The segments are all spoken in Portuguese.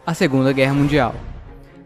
A Segunda Guerra Mundial.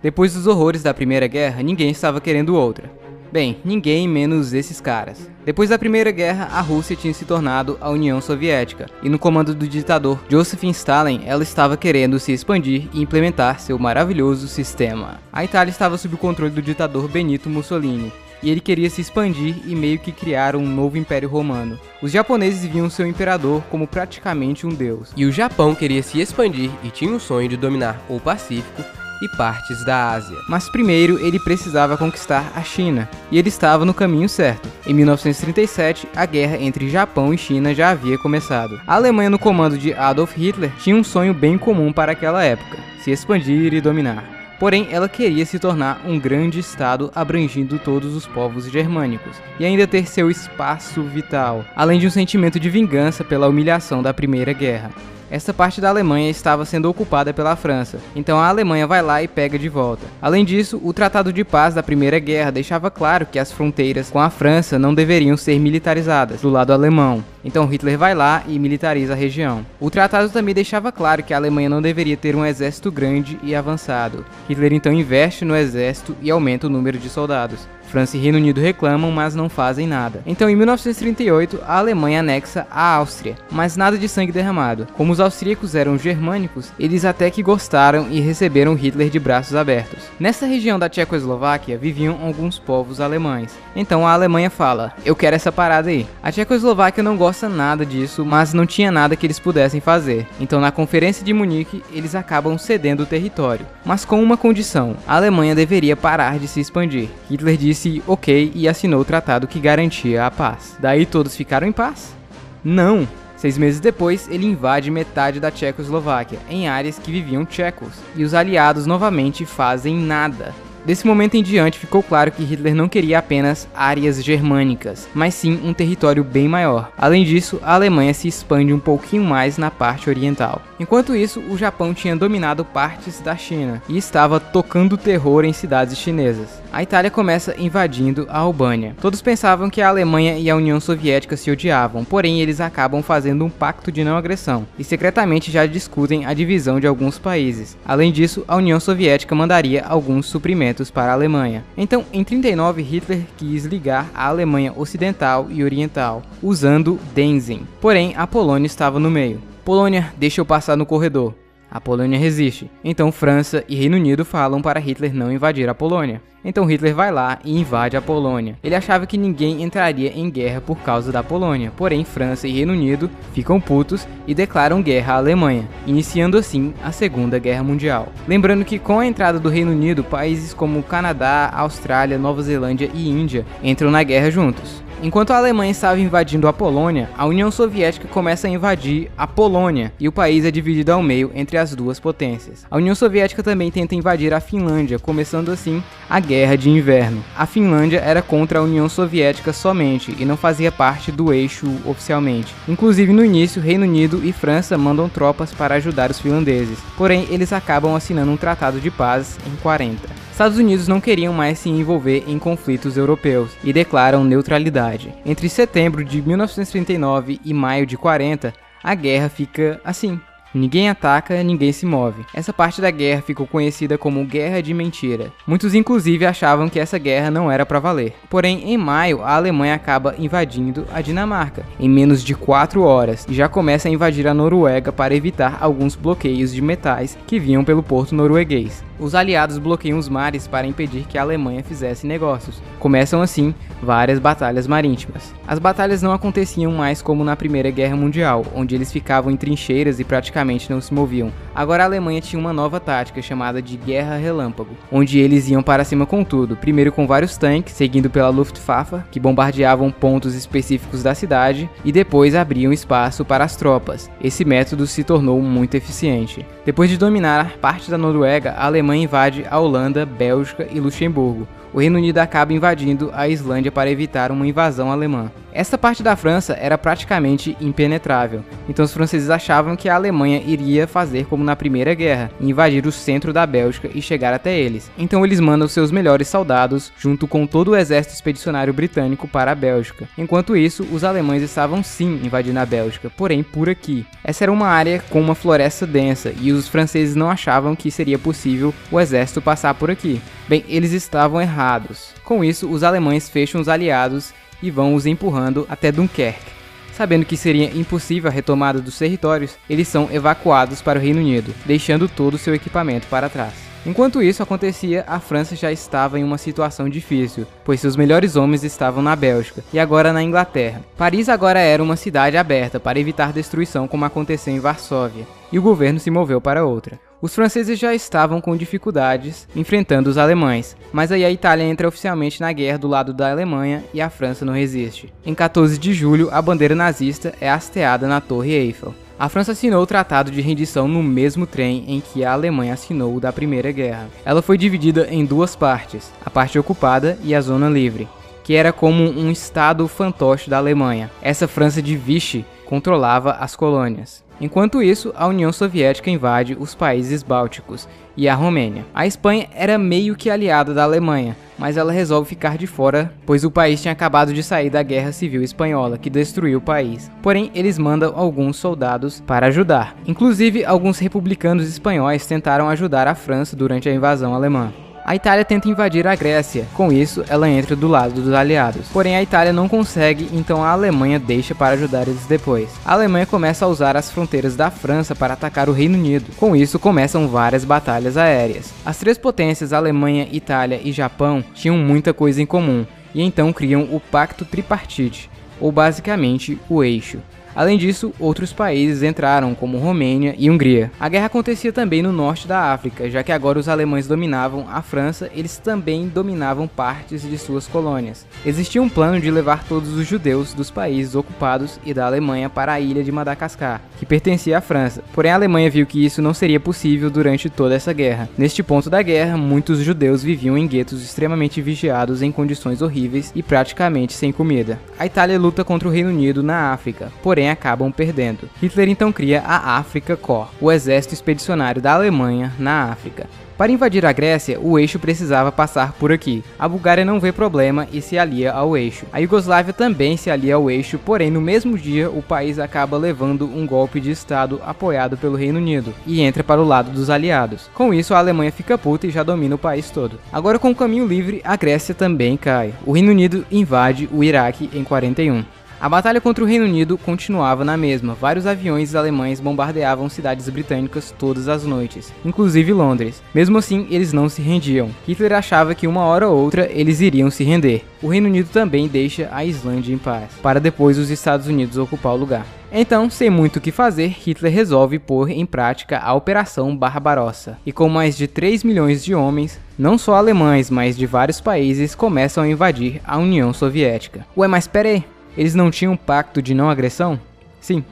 Depois dos horrores da Primeira Guerra, ninguém estava querendo outra. Bem, ninguém menos esses caras. Depois da Primeira Guerra, a Rússia tinha se tornado a União Soviética, e no comando do ditador Joseph Stalin, ela estava querendo se expandir e implementar seu maravilhoso sistema. A Itália estava sob o controle do ditador Benito Mussolini, e ele queria se expandir e meio que criar um novo Império Romano. Os japoneses viam seu imperador como praticamente um deus. E o Japão queria se expandir e tinha o sonho de dominar o Pacífico e partes da Ásia. Mas primeiro ele precisava conquistar a China, e ele estava no caminho certo. Em 1937, a guerra entre Japão e China já havia começado. A Alemanha, no comando de Adolf Hitler, tinha um sonho bem comum para aquela época: se expandir e dominar. Porém, ela queria se tornar um grande estado abrangindo todos os povos germânicos, e ainda ter seu espaço vital, além de um sentimento de vingança pela humilhação da Primeira Guerra. Essa parte da Alemanha estava sendo ocupada pela França, então a Alemanha vai lá e pega de volta. Além disso, o Tratado de Paz da Primeira Guerra deixava claro que as fronteiras com a França não deveriam ser militarizadas do lado alemão, então Hitler vai lá e militariza a região. O tratado também deixava claro que a Alemanha não deveria ter um exército grande e avançado. Hitler então investe no exército e aumenta o número de soldados. França e Reino Unido reclamam, mas não fazem nada. Então, em 1938, a Alemanha anexa a Áustria, mas nada de sangue derramado. Como os austríacos eram germânicos, eles até que gostaram e receberam Hitler de braços abertos. Nessa região da Tchecoslováquia viviam alguns povos alemães. Então a Alemanha fala: eu quero essa parada aí. A Tchecoslováquia não gosta nada disso, mas não tinha nada que eles pudessem fazer. Então, na Conferência de Munique, eles acabam cedendo o território, mas com uma condição: a Alemanha deveria parar de se expandir. Hitler disse ok e assinou o tratado que garantia a paz. Daí todos ficaram em paz? Não! 6 meses depois, ele invade metade da Tchecoslováquia, em áreas que viviam tchecos, e os aliados novamente fazem nada. Desse momento em diante, ficou claro que Hitler não queria apenas áreas germânicas, mas sim um território bem maior. Além disso, a Alemanha se expande um pouquinho mais na parte oriental. Enquanto isso, o Japão tinha dominado partes da China e estava tocando terror em cidades chinesas. A Itália começa invadindo a Albânia. Todos pensavam que a Alemanha e a União Soviética se odiavam, porém eles acabam fazendo um pacto de não agressão e secretamente já discutem a divisão de alguns países. Além disso, a União Soviética mandaria alguns suprimentos para a Alemanha. Então, em 39, Hitler quis ligar a Alemanha Ocidental e Oriental, usando Danzig. Porém, a Polônia estava no meio. Polônia, deixa eu passar no corredor. A Polônia resiste. Então França e Reino Unido falam para Hitler não invadir a Polônia. Então Hitler vai lá e invade a Polônia. Ele achava que ninguém entraria em guerra por causa da Polônia, porém França e Reino Unido ficam putos e declaram guerra à Alemanha, iniciando assim a Segunda Guerra Mundial. Lembrando que com a entrada do Reino Unido, países como Canadá, Austrália, Nova Zelândia e Índia entram na guerra juntos. Enquanto a Alemanha estava invadindo a Polônia, a União Soviética começa a invadir a Polônia e o país é dividido ao meio entre as duas potências. A União Soviética também tenta invadir a Finlândia, começando assim a Guerra de Inverno. A Finlândia era contra a União Soviética somente e não fazia parte do eixo oficialmente. Inclusive no início, Reino Unido e França mandam tropas para ajudar os finlandeses, porém eles acabam assinando um tratado de paz em 40. Estados Unidos não queriam mais se envolver em conflitos europeus e declaram neutralidade. Entre setembro de 1939 e maio de 40, a guerra fica assim. Ninguém ataca, ninguém se move. Essa parte da guerra ficou conhecida como Guerra de Mentira. Muitos inclusive achavam que essa guerra não era para valer. Porém, em maio, a Alemanha acaba invadindo a Dinamarca, em menos de 4 horas, e já começa a invadir a Noruega para evitar alguns bloqueios de metais que vinham pelo porto norueguês. Os aliados bloqueiam os mares para impedir que a Alemanha fizesse negócios. Começam assim várias batalhas marítimas. As batalhas não aconteciam mais como na Primeira Guerra Mundial, onde eles ficavam em trincheiras e praticamente não se moviam. Agora a Alemanha tinha uma nova tática chamada de Guerra Relâmpago, onde eles iam para cima com tudo, primeiro com vários tanques, seguindo pela Luftwaffe, que bombardeavam pontos específicos da cidade, e depois abriam espaço para as tropas. Esse método se tornou muito eficiente. Depois de dominar parte da Noruega, a Alemanha invade a Holanda, Bélgica e Luxemburgo, o Reino Unido acaba invadindo a Islândia para evitar uma invasão alemã. Essa parte da França era praticamente impenetrável, então os franceses achavam que a Alemanha iria fazer como na Primeira Guerra, invadir o centro da Bélgica e chegar até eles. Então eles mandam seus melhores soldados, junto com todo o exército expedicionário britânico, para a Bélgica. Enquanto isso, os alemães estavam sim invadindo a Bélgica, porém por aqui. Essa era uma área com uma floresta densa, e os franceses não achavam que seria possível o exército passar por aqui. Bem, eles estavam errados. Com isso, os alemães fecham os aliados e vão os empurrando até Dunkerque. Sabendo que seria impossível a retomada dos territórios, eles são evacuados para o Reino Unido, deixando todo o seu equipamento para trás. Enquanto isso acontecia, a França já estava em uma situação difícil, pois seus melhores homens estavam na Bélgica e agora na Inglaterra. Paris agora era uma cidade aberta para evitar destruição como aconteceu em Varsóvia, e o governo se moveu para outra. Os franceses já estavam com dificuldades enfrentando os alemães, mas aí a Itália entra oficialmente na guerra do lado da Alemanha e a França não resiste. Em 14 de julho, a bandeira nazista é hasteada na Torre Eiffel. A França assinou o tratado de rendição no mesmo trem em que a Alemanha assinou o da Primeira Guerra. Ela foi dividida em duas partes, a parte ocupada e a zona livre, que era como um estado fantoche da Alemanha. Essa França de Vichy controlava as colônias. Enquanto isso, a União Soviética invade os países bálticos e a Romênia. A Espanha era meio que aliada da Alemanha, mas ela resolve ficar de fora, pois o país tinha acabado de sair da Guerra Civil Espanhola, que destruiu o país. Porém, eles mandam alguns soldados para ajudar. Inclusive, alguns republicanos espanhóis tentaram ajudar a França durante a invasão alemã. A Itália tenta invadir a Grécia, com isso ela entra do lado dos aliados. Porém a Itália não consegue, então a Alemanha deixa para ajudar eles depois. A Alemanha começa a usar as fronteiras da França para atacar o Reino Unido. Com isso começam várias batalhas aéreas. As três potências, Alemanha, Itália e Japão, tinham muita coisa em comum, e então criam o Pacto Tripartite, ou basicamente o Eixo. Além disso, outros países entraram, como Romênia e Hungria. A guerra acontecia também no norte da África, já que agora os alemães dominavam a França, eles também dominavam partes de suas colônias. Existia um plano de levar todos os judeus dos países ocupados e da Alemanha para a ilha de Madagascar, que pertencia à França. Porém, a Alemanha viu que isso não seria possível durante toda essa guerra. Neste ponto da guerra, muitos judeus viviam em guetos extremamente vigiados em condições horríveis e praticamente sem comida. A Itália luta contra o Reino Unido na África, porém acabam perdendo. Hitler então cria a Afrika Korps, o exército expedicionário da Alemanha na África. Para invadir a Grécia, o Eixo precisava passar por aqui. A Bulgária não vê problema e se alia ao Eixo. A Iugoslávia também se alia ao Eixo, porém no mesmo dia o país acaba levando um golpe de estado apoiado pelo Reino Unido e entra para o lado dos aliados. Com isso a Alemanha fica puta e já domina o país todo. Agora com o caminho livre, a Grécia também cai. O Reino Unido invade o Iraque em 41. A batalha contra o Reino Unido continuava na mesma. Vários aviões alemães bombardeavam cidades britânicas todas as noites, inclusive Londres. Mesmo assim, eles não se rendiam. Hitler achava que uma hora ou outra eles iriam se render. O Reino Unido também deixa a Islândia em paz, para depois os Estados Unidos ocupar o lugar. Então, sem muito o que fazer, Hitler resolve pôr em prática a Operação Barbarossa. E com mais de 3 milhões de homens, não só alemães, mas de vários países, começam a invadir a União Soviética. Ué, mas pera aí. Eles não tinham um pacto de não agressão? Sim.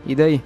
E daí?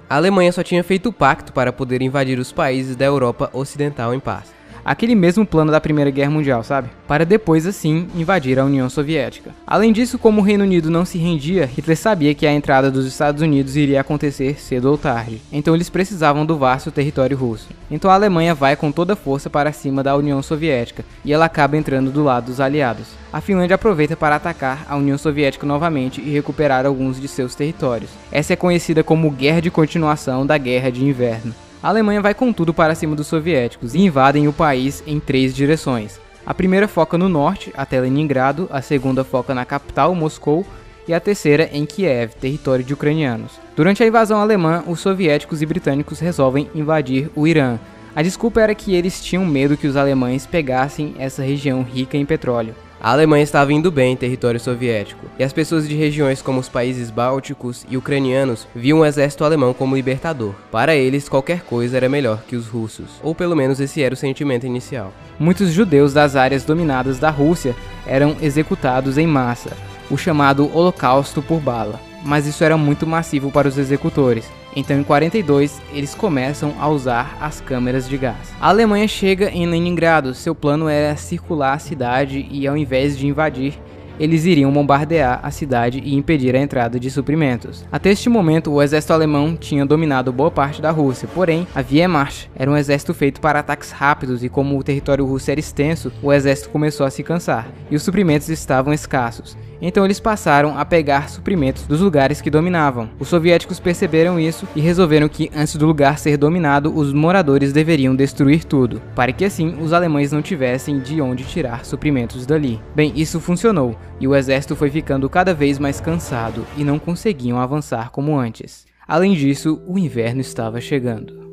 A Alemanha só tinha feito o pacto para poder invadir os países da Europa Ocidental em paz. Aquele mesmo plano da Primeira Guerra Mundial, sabe? Para depois, assim, invadir a União Soviética. Além disso, como o Reino Unido não se rendia, Hitler sabia que a entrada dos Estados Unidos iria acontecer cedo ou tarde. Então eles precisavam do vasto território russo. Então a Alemanha vai com toda a força para cima da União Soviética, e ela acaba entrando do lado dos aliados. A Finlândia aproveita para atacar a União Soviética novamente e recuperar alguns de seus territórios. Essa é conhecida como Guerra de Continuação da Guerra de Inverno. A Alemanha vai com tudo para cima dos soviéticos e invadem o país em 3 direções. A primeira foca no norte, até Leningrado, a segunda foca na capital, Moscou, e a terceira em Kiev, território de ucranianos. Durante a invasão alemã, os soviéticos e britânicos resolvem invadir o Irã. A desculpa era que eles tinham medo que os alemães pegassem essa região rica em petróleo. A Alemanha estava indo bem em território soviético, e as pessoas de regiões como os países bálticos e ucranianos viam o exército alemão como libertador. Para eles, qualquer coisa era melhor que os russos, ou pelo menos esse era o sentimento inicial. Muitos judeus das áreas dominadas da Rússia eram executados em massa, o chamado Holocausto por bala. mas isso era muito massivo para os executores. Então em 42 eles começam a usar as câmeras de gás. A Alemanha chega em Leningrado, seu plano era circular a cidade e ao invés de invadir, eles iriam bombardear a cidade e impedir a entrada de suprimentos. Até este momento, o exército alemão tinha dominado boa parte da Rússia, porém, a Wehrmacht era um exército feito para ataques rápidos e como o território russo era extenso, o exército começou a se cansar, e os suprimentos estavam escassos. Então eles passaram a pegar suprimentos dos lugares que dominavam. Os soviéticos perceberam isso e resolveram que, antes do lugar ser dominado, os moradores deveriam destruir tudo, para que assim os alemães não tivessem de onde tirar suprimentos dali. Bem, isso funcionou, e o exército foi ficando cada vez mais cansado e não conseguiam avançar como antes. Além disso, o inverno estava chegando.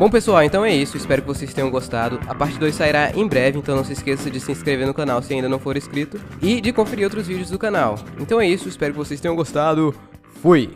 Bom pessoal, então é isso, espero que vocês tenham gostado. A parte 2 sairá em breve, então não se esqueça de se inscrever no canal se ainda não for inscrito e de conferir outros vídeos do canal. Então é isso, espero que vocês tenham gostado. Fui!